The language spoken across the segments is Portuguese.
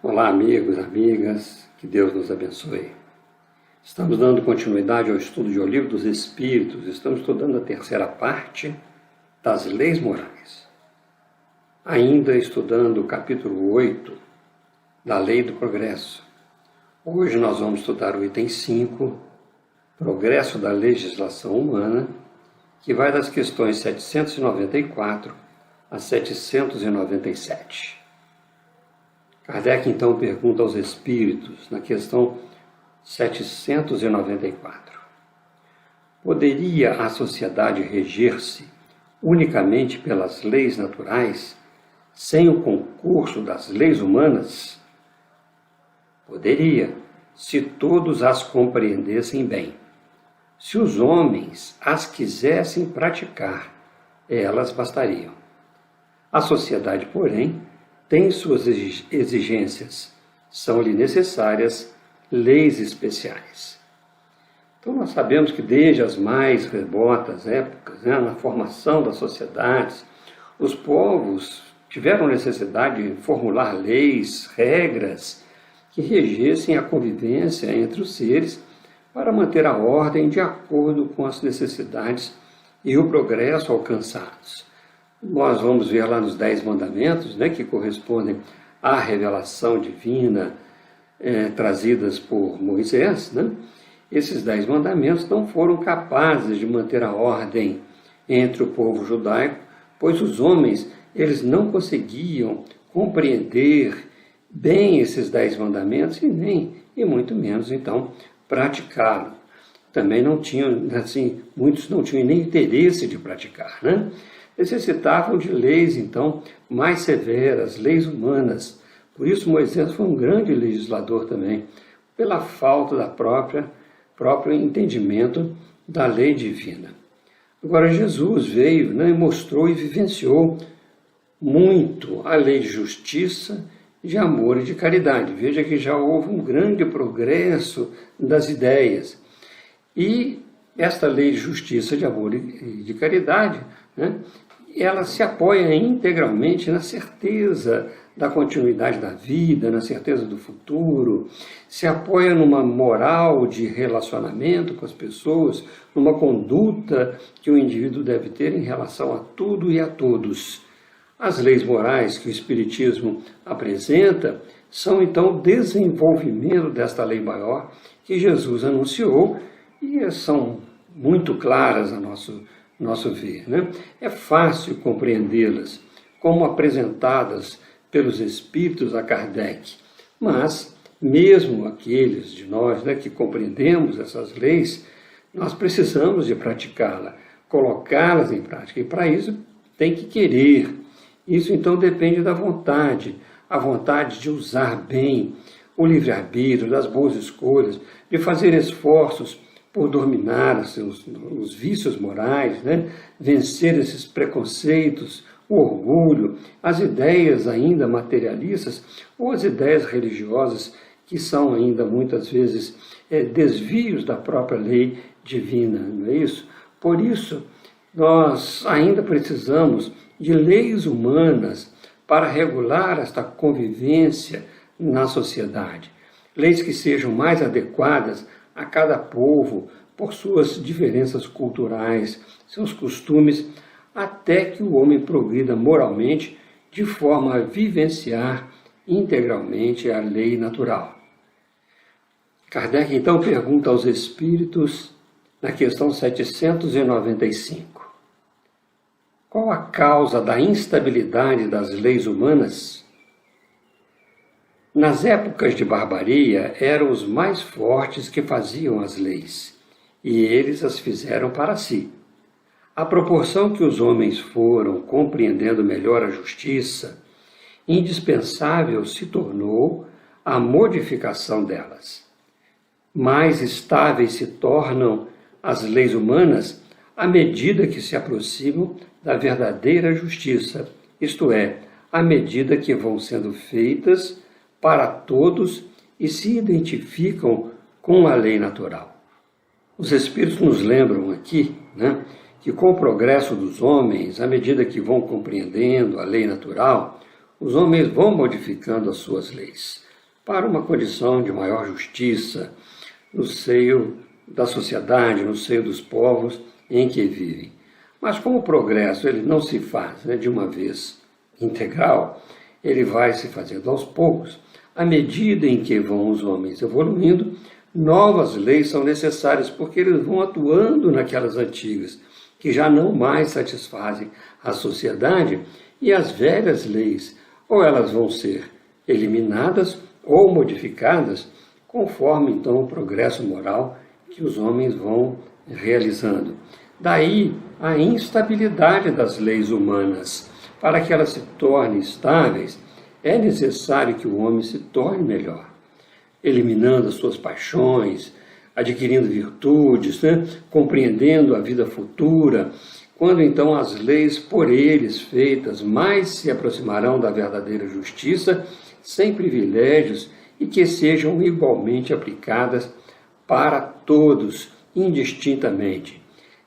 Olá, amigos, amigas, que Deus nos abençoe. Estamos dando continuidade ao estudo de O Livro dos Espíritos, estamos estudando a terceira parte das leis morais. Ainda estudando o capítulo 8 da Lei do Progresso. Hoje nós vamos estudar o item 5, Progresso da Legislação Humana, que vai das questões 794 a 797. Kardec então pergunta aos espíritos, na questão 794. Poderia a sociedade reger-se unicamente pelas leis naturais, sem o concurso das leis humanas? Poderia, se todos as compreendessem bem. Se os homens as quisessem praticar, elas bastariam. A sociedade, porém, tem suas exigências, são-lhe necessárias leis especiais. Então nós sabemos que desde as mais remotas épocas, na formação das sociedades, os povos tiveram necessidade de formular leis, regras, que regessem a convivência entre os seres para manter a ordem de acordo com as necessidades e o progresso alcançados. Nós vamos ver lá nos 10 mandamentos, que correspondem à revelação divina trazidas por Moisés. Esses 10 mandamentos não foram capazes de manter a ordem entre o povo judaico, pois os homens eles não conseguiam compreender bem esses 10 mandamentos e muito menos, então, praticá-lo. Também não tinham, muitos não tinham nem interesse de praticar, Necessitavam de leis, então, mais severas, leis humanas. Por isso Moisés foi um grande legislador também, pela falta da próprio entendimento da lei divina. Agora Jesus veio, e mostrou e vivenciou muito a lei de justiça, de amor e de caridade. Veja que já houve um grande progresso das ideias. E esta lei de justiça, de amor e de caridade, ela se apoia integralmente na certeza da continuidade da vida, na certeza do futuro, se apoia numa moral de relacionamento com as pessoas, numa conduta que o indivíduo deve ter em relação a tudo e a todos. As leis morais que o Espiritismo apresenta são, então, o desenvolvimento desta lei maior que Jesus anunciou e são muito claras a nosso ver. É fácil compreendê-las como apresentadas pelos Espíritos a Kardec, mas mesmo aqueles de nós que compreendemos essas leis, nós precisamos de praticá-las, colocá-las em prática, e para isso tem que querer. Isso então depende da vontade, a vontade de usar bem o livre-arbítrio, das boas escolhas, de fazer esforços por dominar os vícios morais, vencer esses preconceitos, o orgulho, as ideias ainda materialistas ou as ideias religiosas que são ainda muitas vezes desvios da própria lei divina, não é isso? Por isso, nós ainda precisamos de leis humanas para regular esta convivência na sociedade. Leis que sejam mais adequadas a cada povo, por suas diferenças culturais, seus costumes, até que o homem progrida moralmente de forma a vivenciar integralmente a lei natural. Kardec então pergunta aos espíritos, na questão 795, qual a causa da instabilidade das leis humanas? Nas épocas de barbaria, eram os mais fortes que faziam as leis, e eles as fizeram para si. À proporção que os homens foram compreendendo melhor a justiça, indispensável se tornou a modificação delas. Mais estáveis se tornam as leis humanas à medida que se aproximam da verdadeira justiça, isto é, à medida que vão sendo feitas para todos e se identificam com a lei natural. Os Espíritos nos lembram aqui, que com o progresso dos homens, à medida que vão compreendendo a lei natural, os homens vão modificando as suas leis. para uma condição de maior justiça no seio da sociedade, no seio dos povos em que vivem. Mas como o progresso ele não se faz de uma vez integral, ele vai se fazendo aos poucos. À medida em que vão os homens evoluindo, novas leis são necessárias, porque eles vão atuando naquelas antigas, que já não mais satisfazem a sociedade, e as velhas leis, ou elas vão ser eliminadas ou modificadas, conforme então o progresso moral que os homens vão realizando. Daí a instabilidade das leis humanas. Para que elas se tornem estáveis, é necessário que o homem se torne melhor, eliminando as suas paixões, adquirindo virtudes, compreendendo a vida futura, quando então as leis por eles feitas mais se aproximarão da verdadeira justiça, sem privilégios e que sejam igualmente aplicadas para todos, indistintamente.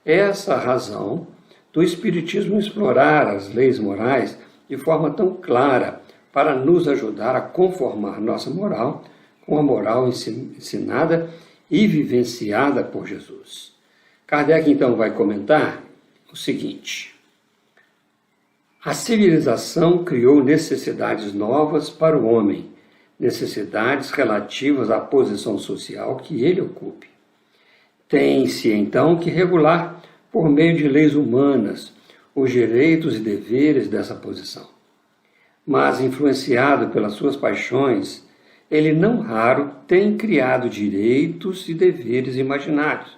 Essa a razão do Espiritismo explorar as leis morais de forma tão clara para nos ajudar a conformar nossa moral com a moral ensinada e vivenciada por Jesus. Kardec então vai comentar o seguinte: a civilização criou necessidades novas para o homem, necessidades relativas à posição social que ele ocupe. Tem-se então que regular, por meio de leis humanas, os direitos e deveres dessa posição. Mas, influenciado pelas suas paixões, ele não raro tem criado direitos e deveres imaginários,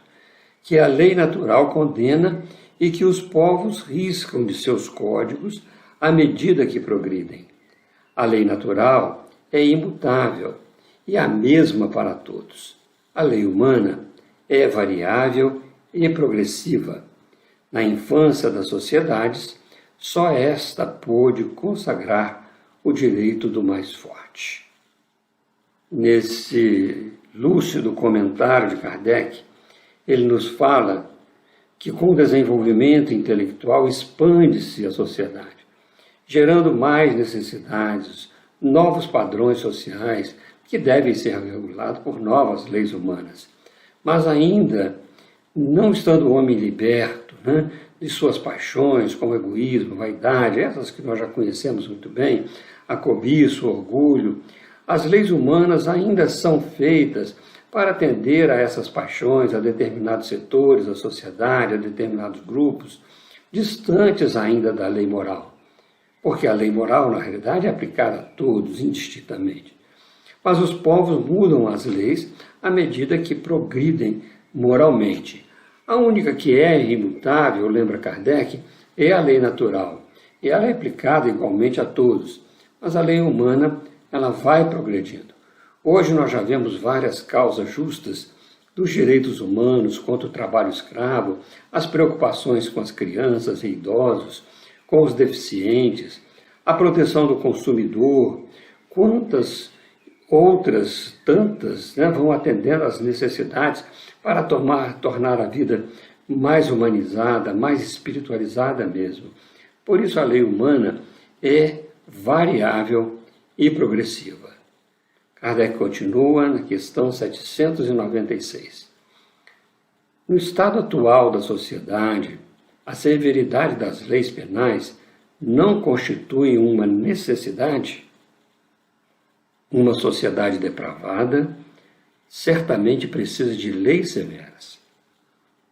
que a lei natural condena e que os povos riscam de seus códigos à medida que progridem. A lei natural é imutável e a mesma para todos. A lei humana é variável e progressiva. Na infância das sociedades, só esta pôde consagrar o direito do mais forte. Nesse lúcido comentário de Kardec, ele nos fala que com o desenvolvimento intelectual expande-se a sociedade, gerando mais necessidades, novos padrões sociais que devem ser regulados por novas leis humanas. Mas ainda, não estando o homem liberto de suas paixões, como egoísmo, vaidade, essas que nós já conhecemos muito bem, a cobiça, o orgulho, as leis humanas ainda são feitas para atender a essas paixões, a determinados setores da sociedade, a determinados grupos, distantes ainda da lei moral. Porque a lei moral, na realidade, é aplicada a todos, indistintamente. Mas os povos mudam as leis à medida que progridem moralmente. A única que é imutável, lembra Kardec, é a lei natural. E ela é aplicada igualmente a todos. Mas a lei humana, ela vai progredindo. Hoje nós já vemos várias causas justas dos direitos humanos contra o trabalho escravo, as preocupações com as crianças e idosos, com os deficientes, a proteção do consumidor, quantas outras tantas vão atendendo às necessidades para tornar a vida mais humanizada, mais espiritualizada mesmo. Por isso a lei humana é variável e progressiva. Kardec continua na questão 796. No estado atual da sociedade, a severidade das leis penais não constitui uma necessidade? Uma sociedade depravada certamente precisa de leis severas.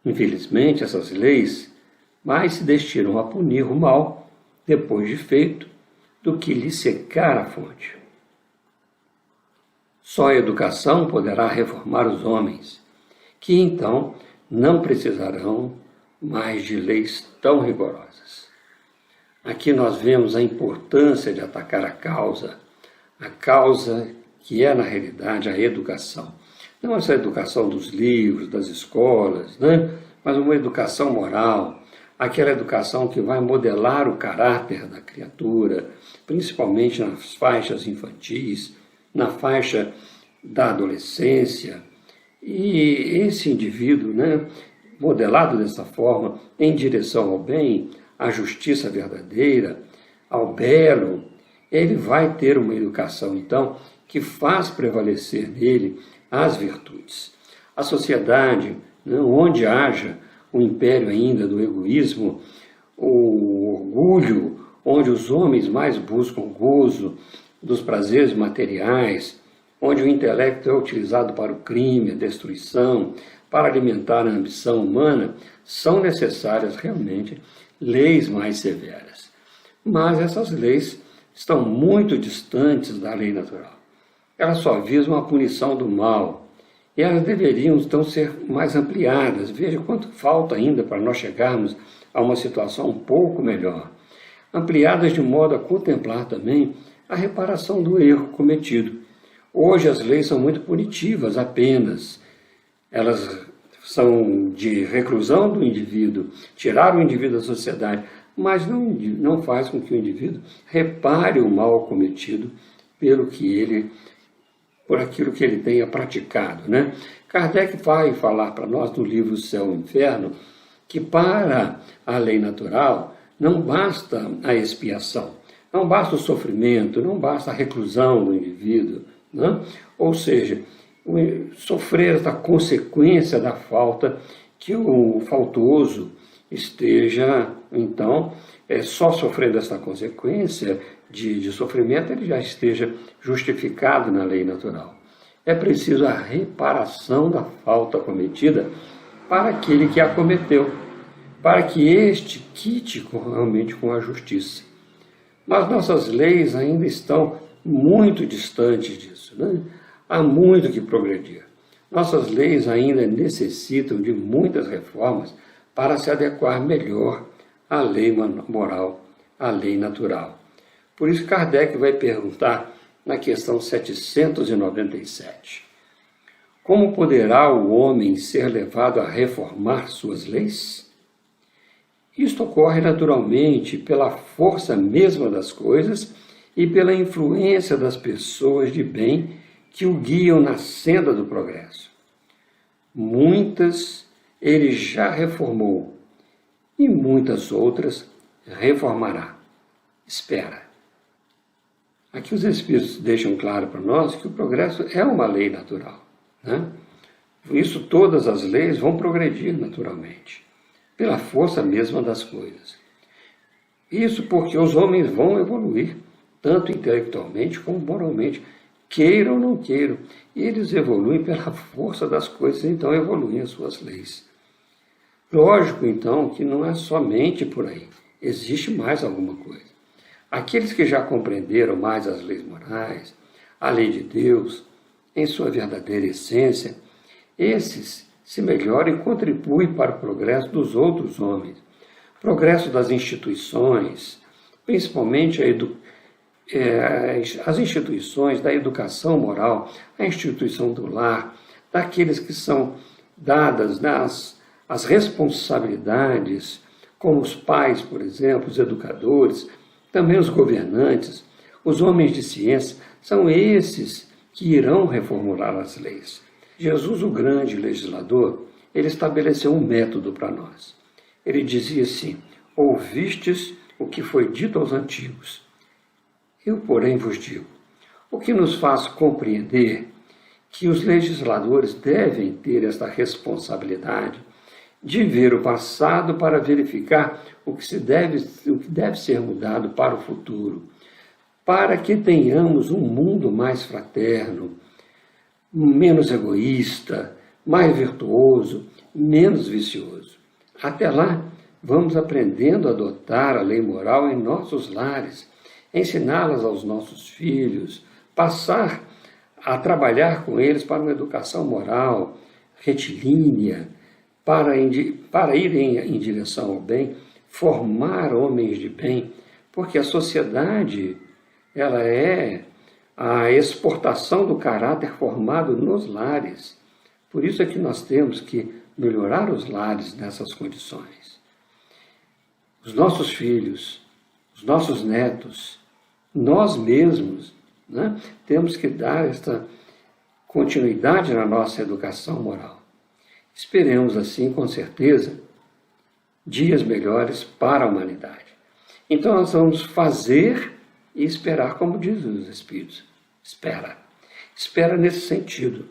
Infelizmente, essas leis mais se destinam a punir o mal depois de feito do que lhe secar a fonte. Só a educação poderá reformar os homens, que então não precisarão mais de leis tão rigorosas. Aqui nós vemos a importância de atacar a causa que é, na realidade, a educação. Não essa educação dos livros, das escolas, mas uma educação moral, aquela educação que vai modelar o caráter da criatura, principalmente nas faixas infantis, na faixa da adolescência. E esse indivíduo, modelado dessa forma, em direção ao bem, à justiça verdadeira, ao belo, ele vai ter uma educação, então, que faz prevalecer nele as virtudes. A sociedade, né, onde haja o império ainda do egoísmo, o orgulho, onde os homens mais buscam gozo dos prazeres materiais, onde o intelecto é utilizado para o crime, a destruição, para alimentar a ambição humana, são necessárias realmente leis mais severas. Mas essas leis estão muito distantes da lei natural. Elas só visam a punição do mal. E elas deveriam, então, ser mais ampliadas. Veja quanto falta ainda para nós chegarmos a uma situação um pouco melhor. Ampliadas de modo a contemplar também a reparação do erro cometido. Hoje as leis são muito punitivas apenas. Elas são de reclusão do indivíduo, tirar o indivíduo da sociedade, mas não faz com que o indivíduo repare o mal cometido por aquilo que ele tenha praticado, né? Kardec vai falar para nós no livro Céu e Inferno que para a lei natural não basta a expiação, não basta o sofrimento, não basta a reclusão do indivíduo, né? Ou seja, sofrer essa consequência da falta que o faltoso esteja, então, só sofrendo essa consequência de sofrimento, ele já esteja justificado na lei natural. É preciso a reparação da falta cometida para aquele que a cometeu, para que este quite realmente com a justiça. Mas nossas leis ainda estão muito distantes disso, né? Há muito que progredir. Nossas leis ainda necessitam de muitas reformas para se adequar melhor à lei moral, à lei natural. Por isso Kardec vai perguntar na questão 797. Como poderá o homem ser levado a reformar suas leis? Isto ocorre naturalmente pela força mesma das coisas e pela influência das pessoas de bem que o guiam na senda do progresso. Muitas ele já reformou e muitas outras reformará. Espera. Aqui os Espíritos deixam claro para nós que o progresso é uma lei natural, né? Por isso todas as leis vão progredir naturalmente, pela força mesma das coisas. Isso porque os homens vão evoluir, tanto intelectualmente como moralmente, queiram ou não queiram. E eles evoluem pela força das coisas, então evoluem as suas leis. Lógico, então, que não é somente por aí. Existe mais alguma coisa. Aqueles que já compreenderam mais as leis morais, a lei de Deus, em sua verdadeira essência, esses se melhoram e contribuem para o progresso dos outros homens, progresso das instituições, principalmente as instituições da educação moral, a instituição do lar, daqueles que são dadas as responsabilidades, como os pais, por exemplo, os educadores, também os governantes, os homens de ciência, são esses que irão reformular as leis. Jesus, o grande legislador, ele estabeleceu um método para nós. Ele dizia assim: ouvistes o que foi dito aos antigos. Eu, porém, vos digo, o que nos faz compreender que os legisladores devem ter esta responsabilidade de ver o passado para verificar o que deve ser mudado para o futuro, para que tenhamos um mundo mais fraterno, menos egoísta, mais virtuoso, menos vicioso. Até lá, vamos aprendendo a adotar a lei moral em nossos lares, ensiná-las aos nossos filhos, passar a trabalhar com eles para uma educação moral, retilínea, para ir em direção ao bem, formar homens de bem, porque a sociedade ela é a exportação do caráter formado nos lares. Por isso é que nós temos que melhorar os lares nessas condições. Os nossos filhos, os nossos netos, nós mesmos, né, temos que dar esta continuidade na nossa educação moral. Esperemos assim, com certeza, dias melhores para a humanidade. Então nós vamos fazer e esperar, como diz os Espíritos. Espera. espera nesse sentido,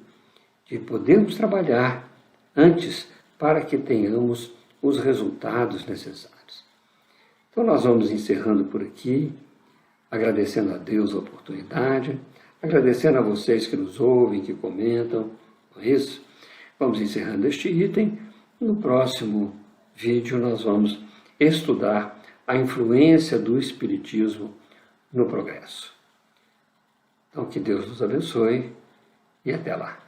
de podermos trabalhar antes para que tenhamos os resultados necessários. Então nós vamos encerrando por aqui, agradecendo a Deus a oportunidade, agradecendo a vocês que nos ouvem, que comentam, não é isso? Vamos encerrando este item. No próximo vídeo nós vamos estudar a influência do Espiritismo no progresso. Então que Deus nos abençoe e até lá.